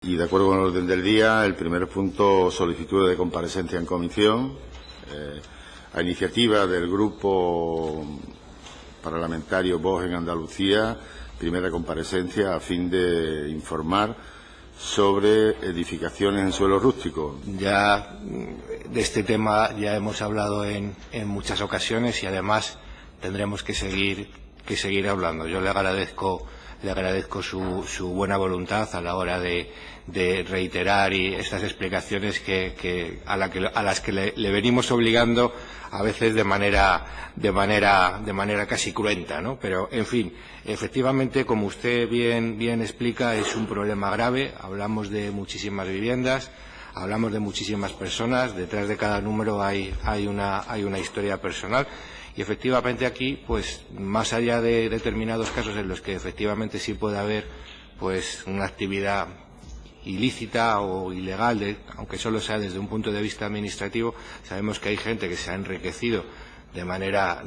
Y de acuerdo con el orden del día, el primer punto, solicitud de comparecencia en comisión. A iniciativa del Grupo Parlamentario Vox en Andalucía, primera comparecencia a fin de informar sobre edificaciones en suelo rústico. Ya de este tema ya hemos hablado en muchas ocasiones y además tendremos que seguir hablando. Yo le agradezco su buena voluntad a la hora de reiterar y estas explicaciones a las que le venimos obligando a veces de manera casi cruenta, ¿no? Pero en fin, efectivamente, como usted bien explica, es un problema grave. Hablamos de muchísimas viviendas, hablamos de muchísimas personas. Detrás de cada número hay una historia personal. Y efectivamente aquí, pues más allá de determinados casos en los que efectivamente sí puede haber pues una actividad ilícita o ilegal, aunque solo sea desde un punto de vista administrativo, sabemos que hay gente que se ha enriquecido de manera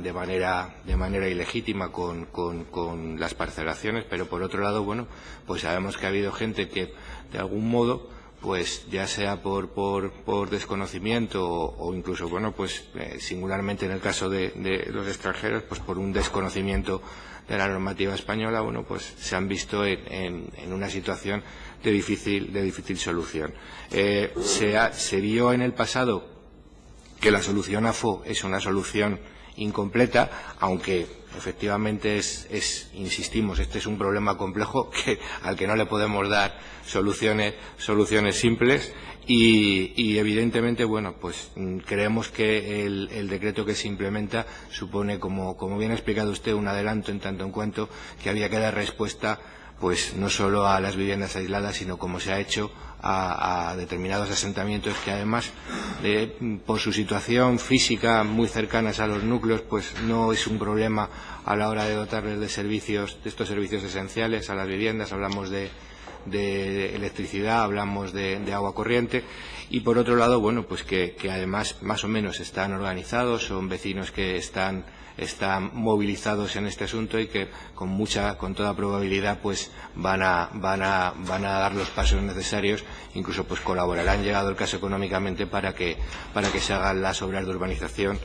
ilegítima con las parcelaciones, pero por otro lado, bueno, pues sabemos que ha habido gente que de algún modo, pues ya sea por desconocimiento o incluso, bueno, pues singularmente en el caso de los extranjeros, pues por un desconocimiento de la normativa española, bueno, pues se han visto en una situación de difícil solución. Se vio en el pasado que la solución AFO es una solución incompleta, aunque efectivamente insistimos, este es un problema complejo al que no le podemos dar soluciones simples y evidentemente, bueno, pues creemos que el decreto que se implementa supone, como bien ha explicado usted, un adelanto en tanto en cuanto que había que dar respuesta pues no solo a las viviendas aisladas, sino como se ha hecho a determinados asentamientos que además por su situación física muy cercanas a los núcleos, pues no es un problema a la hora de dotarles de estos servicios esenciales a las viviendas. Hablamos de electricidad, hablamos de agua corriente y por otro lado, bueno, pues que además más o menos están organizados, son vecinos que están movilizados en este asunto y que con toda probabilidad pues van a dar los pasos necesarios, incluso pues colaborarán, llegado el caso económicamente, para que se hagan las obras de urbanización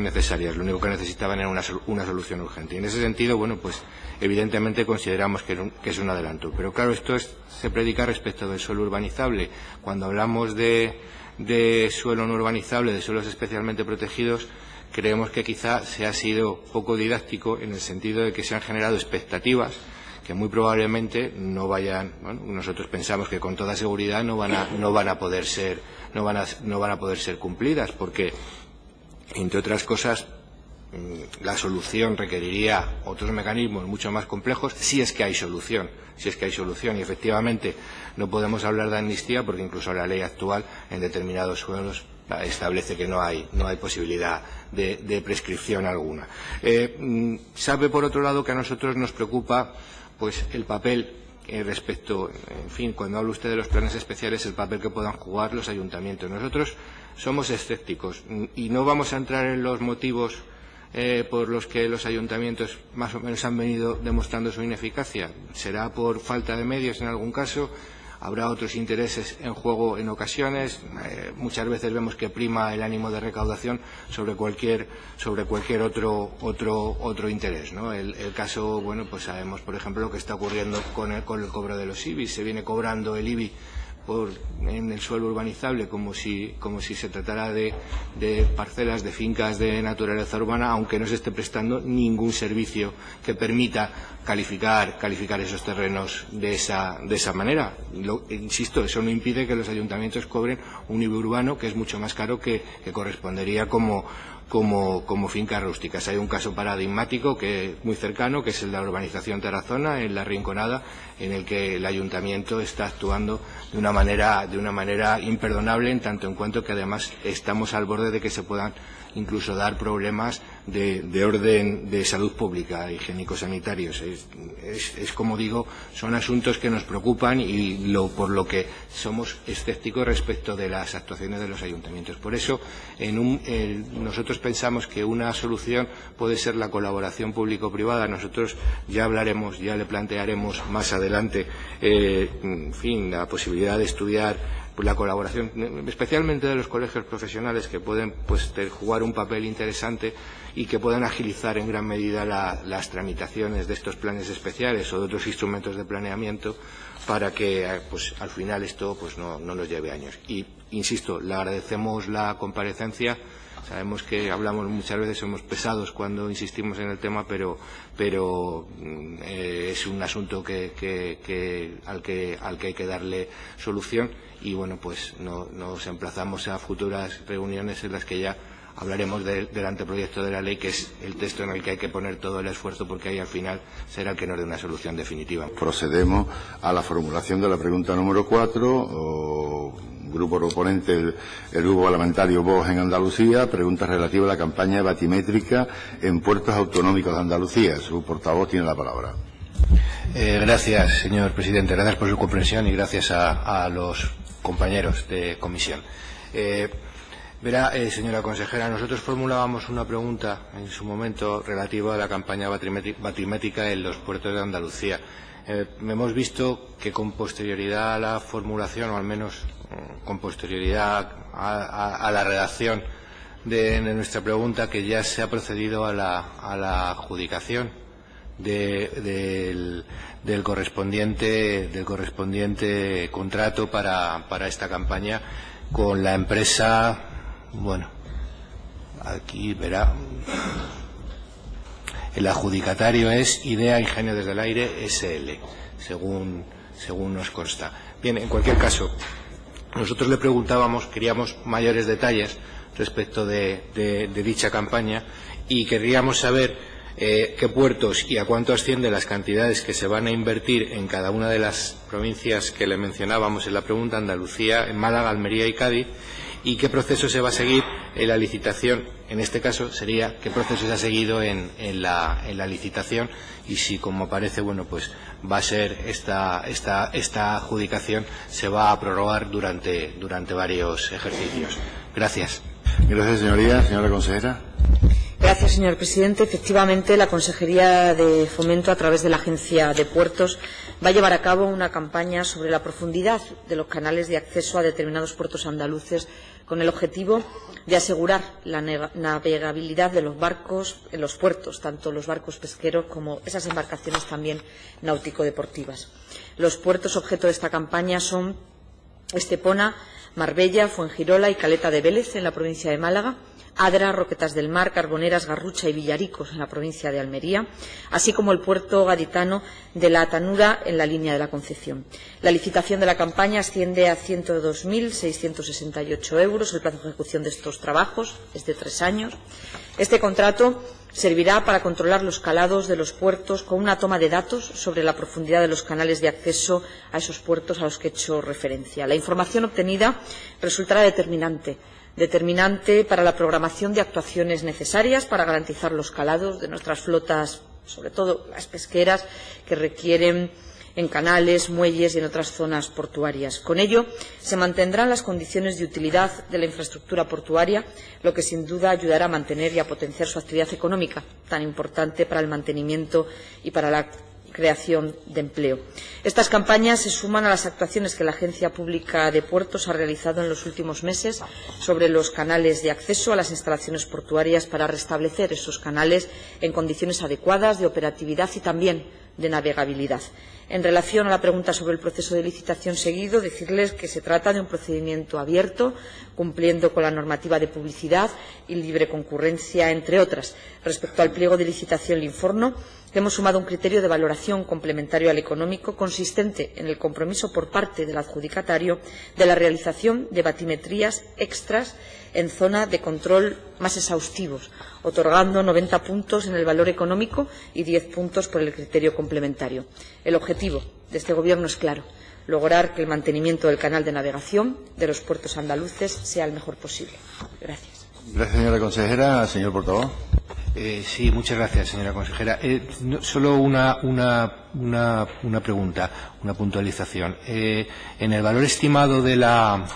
necesarias. Lo único que necesitaban era una solución urgente. Y en ese sentido, bueno, pues evidentemente consideramos que es un adelanto. Pero claro, se predica respecto del suelo urbanizable. Cuando hablamos de suelo no urbanizable, de suelos especialmente protegidos, creemos que quizá se ha sido poco didáctico en el sentido de que se han generado expectativas que muy probablemente no vayan, bueno, nosotros pensamos que con toda seguridad no van a poder ser cumplidas, porque entre otras cosas la solución requeriría otros mecanismos mucho más complejos, si es que hay solución, y efectivamente no podemos hablar de amnistía porque incluso la ley actual en determinados suelos establece que no hay posibilidad de prescripción alguna. Sabe, por otro lado, que a nosotros nos preocupa pues el papel respecto, en fin, cuando habla usted de los planes especiales, el papel que puedan jugar los ayuntamientos. Nosotros somos escépticos y no vamos a entrar en los motivos por los que los ayuntamientos más o menos han venido demostrando su ineficacia. Será por falta de medios en algún caso, habrá otros intereses en juego en ocasiones. Muchas veces vemos que prima el ánimo de recaudación sobre cualquier otro interés, ¿no? El caso, bueno, pues sabemos, por ejemplo, lo que está ocurriendo con el cobro de los IBI. Se viene cobrando el IBI en el suelo urbanizable como si se tratara de parcelas de fincas de naturaleza urbana, aunque no se esté prestando ningún servicio que permita calificar esos terrenos de esa manera. Insisto, eso no impide que los ayuntamientos cobren un IBI urbano que es mucho más caro que correspondería como fincas rústicas. Hay un caso paradigmático que es muy cercano, que es el de la urbanización Tarazona, en La Rinconada, en el que el ayuntamiento está actuando de una manera imperdonable, en tanto en cuanto que además estamos al borde de que se puedan incluso dar problemas de orden de salud pública, higiénico-sanitarios. Es como digo, son asuntos que nos preocupan y por lo que somos escépticos respecto de las actuaciones de los ayuntamientos. Por eso, nosotros pensamos que una solución puede ser la colaboración público-privada. Nosotros ya le plantearemos más adelante, en fin, la posibilidad de estudiar la colaboración, especialmente de los colegios profesionales, que pueden jugar un papel interesante y que pueden agilizar en gran medida las tramitaciones de estos planes especiales o de otros instrumentos de planeamiento, para que al final esto no nos lleve años. Y, insisto, le agradecemos la comparecencia. Sabemos que hablamos muchas veces, somos pesados cuando insistimos en el tema, pero es un asunto al que hay que darle solución. Y bueno, pues nos emplazamos a futuras reuniones en las que ya hablaremos del anteproyecto de la ley, que es el texto en el que hay que poner todo el esfuerzo, porque ahí al final será el que nos dé una solución definitiva. Procedemos a la formulación de la pregunta número 4. Grupo proponente, el Grupo Parlamentario Vox en Andalucía, pregunta relativa a la campaña batimétrica en puertos autonómicos de Andalucía. Su portavoz tiene la palabra. Gracias, señor presidente. Gracias por su comprensión y gracias a los compañeros de comisión. Verá, señora consejera, nosotros formulábamos una pregunta en su momento relativa a la campaña batimétrica en los puertos de Andalucía. Hemos visto que con posterioridad a la formulación, o al menos con posterioridad a la redacción de nuestra pregunta, que ya se ha procedido a la adjudicación del correspondiente contrato para esta campaña con la empresa, bueno, aquí verá, el adjudicatario es Idea Ingenio desde el Aire SL, según nos consta. Bien, en cualquier caso, nosotros le preguntábamos, queríamos mayores detalles respecto de dicha campaña, y querríamos saber qué puertos y a cuánto ascienden las cantidades que se van a invertir en cada una de las provincias que le mencionábamos en la pregunta: Andalucía, en Málaga, Almería y Cádiz, y qué proceso se va a seguir en la licitación. En este caso sería qué proceso se ha seguido en la licitación, y si, como parece, bueno, pues va a ser esta adjudicación se va a prorrogar durante varios ejercicios. Gracias. Gracias, señoría. Señora consejera. Gracias, señor presidente. Efectivamente, la Consejería de Fomento, a través de la Agencia de Puertos, va a llevar a cabo una campaña sobre la profundidad de los canales de acceso a determinados puertos andaluces, con el objetivo de asegurar la navegabilidad de los barcos en los puertos, tanto los barcos pesqueros como esas embarcaciones también náutico-deportivas. Los puertos objeto de esta campaña son Estepona, Marbella, Fuengirola y Caleta de Vélez, en la provincia de Málaga; Adra, Roquetas del Mar, Carboneras, Garrucha y Villaricos, en la provincia de Almería, así como el puerto gaditano de La Tanura, en la línea de la Concepción. La licitación de la campaña asciende a 102.668 euros. El plazo de ejecución de estos trabajos es de 3 años. Este contrato servirá para controlar los calados de los puertos, con una toma de datos sobre la profundidad de los canales de acceso a esos puertos a los que he hecho referencia. La información obtenida resultará determinante para la programación de actuaciones necesarias para garantizar los calados de nuestras flotas, sobre todo las pesqueras, que requieren en canales, muelles y en otras zonas portuarias. Con ello, se mantendrán las condiciones de utilidad de la infraestructura portuaria, lo que sin duda ayudará a mantener y a potenciar su actividad económica, tan importante para el mantenimiento y para la creación de empleo. Estas campañas se suman a las actuaciones que la Agencia Pública de Puertos ha realizado en los últimos meses sobre los canales de acceso a las instalaciones portuarias, para restablecer esos canales en condiciones adecuadas de operatividad y también de navegabilidad. En relación a la pregunta sobre el proceso de licitación seguido, decirles que se trata de un procedimiento abierto, cumpliendo con la normativa de publicidad y libre concurrencia, entre otras. Respecto al pliego de licitación, le informo que hemos sumado un criterio de valoración complementario al económico, consistente en el compromiso por parte del adjudicatario de la realización de batimetrías extras en zona de control más exhaustivos, otorgando 90 puntos en el valor económico y 10 puntos por el criterio complementario. El objetivo de este Gobierno es claro: lograr que el mantenimiento del canal de navegación de los puertos andaluces sea el mejor posible. Gracias. Gracias, señora consejera. Señor portavoz. Sí, muchas gracias, señora consejera. Solo una pregunta, una puntualización. En el valor estimado de la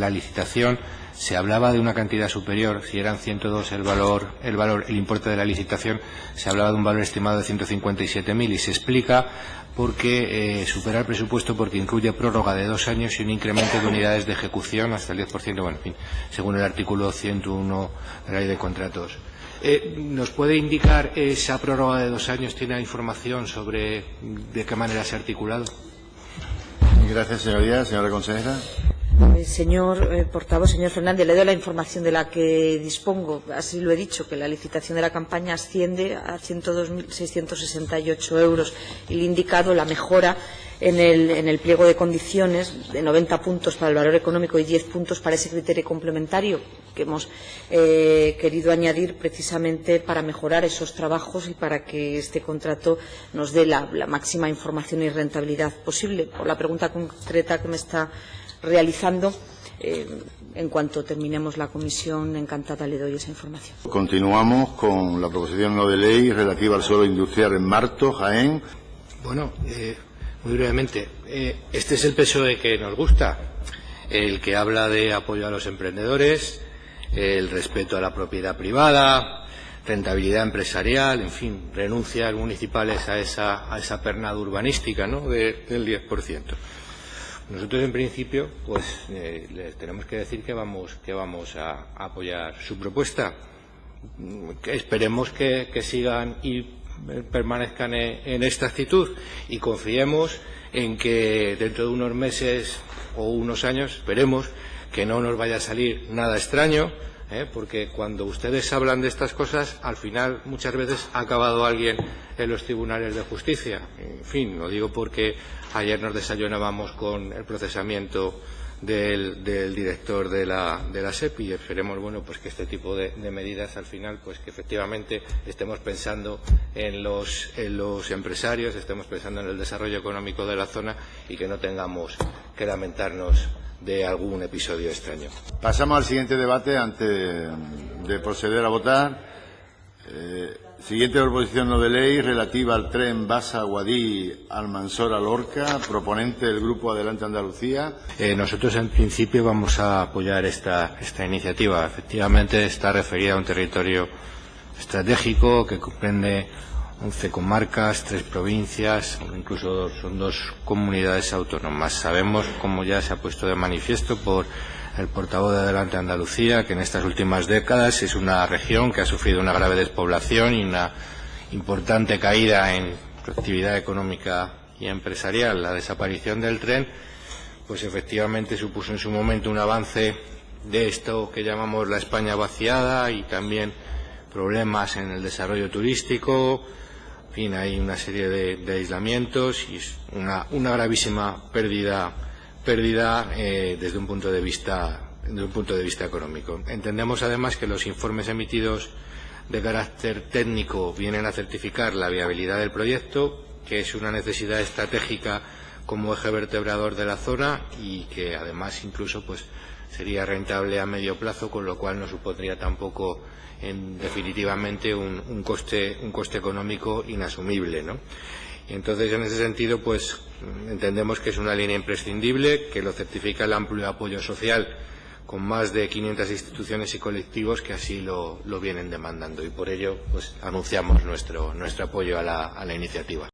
licitación se hablaba de una cantidad superior. Si eran 102 el importe de la licitación, se hablaba de un valor estimado de 157.000 y se explica porque supera el presupuesto porque incluye prórroga de 2 años y un incremento de unidades de ejecución hasta el 10%, bueno, en fin, según el artículo 101 de la Ley de Contratos. ¿Nos puede indicar esa prórroga de 2 años? ¿Tiene información sobre de qué manera se ha articulado? Gracias, señoría. Señora consejera. Señor portavoz, señor Fernández, le doy la información de la que dispongo. Así lo he dicho, que la licitación de la campaña asciende a 102.668 euros y le he indicado la mejora en el pliego de condiciones de 90 puntos para el valor económico y 10 puntos para ese criterio complementario que hemos querido añadir precisamente para mejorar esos trabajos y para que este contrato nos dé la máxima información y rentabilidad posible. Por la pregunta concreta que me está realizando, en cuanto terminemos la comisión, encantada le doy esa información. Continuamos con la proposición no de ley relativa al suelo industrial en Marto, Jaén. Bueno, muy brevemente, este es el PSOE que nos gusta, el que habla de apoyo a los emprendedores, el respeto a la propiedad privada, rentabilidad empresarial, en fin, renuncias municipales a esa pernada urbanística, ¿no?, del 10%. Nosotros, en principio, pues les tenemos que decir que vamos a apoyar su propuesta. Esperemos que sigan y permanezcan en esta actitud y confiemos en que dentro de unos meses o unos años, esperemos que no nos vaya a salir nada extraño, porque cuando ustedes hablan de estas cosas, al final muchas veces ha acabado alguien en los tribunales de justicia. En fin, lo digo porque ayer nos desayunábamos con el procesamiento del director de la SEPI y esperemos, bueno, pues que este tipo de medidas al final, pues que efectivamente estemos pensando en los empresarios, estemos pensando en el desarrollo económico de la zona y que no tengamos que lamentarnos de algún episodio extraño. Pasamos al siguiente debate antes de proceder a votar. Siguiente proposición no de ley relativa al tren Basa-Guadí-Almansora-Lorca, proponente del Grupo Adelante Andalucía. Nosotros, en principio, vamos a apoyar esta iniciativa. Efectivamente, está referida a un territorio estratégico que comprende 11 comarcas, 3 provincias, incluso son 2 comunidades autónomas. Sabemos, como ya se ha puesto de manifiesto por el portavoz de Adelante Andalucía, que en estas últimas décadas es una región que ha sufrido una grave despoblación y una importante caída en su actividad económica y empresarial. La desaparición del tren, pues efectivamente supuso en su momento un avance de esto que llamamos la España vaciada y también problemas en el desarrollo turístico. En fin, hay una serie de aislamientos y es una gravísima pérdida desde un punto de vista económico. Entendemos además que los informes emitidos de carácter técnico vienen a certificar la viabilidad del proyecto, que es una necesidad estratégica como eje vertebrador de la zona y que además incluso pues sería rentable a medio plazo, con lo cual no supondría tampoco definitivamente un coste económico inasumible, ¿no? Y entonces, en ese sentido, pues entendemos que es una línea imprescindible, que lo certifica el amplio apoyo social con más de 500 instituciones y colectivos que así lo vienen demandando, y por ello pues anunciamos nuestro apoyo a la iniciativa.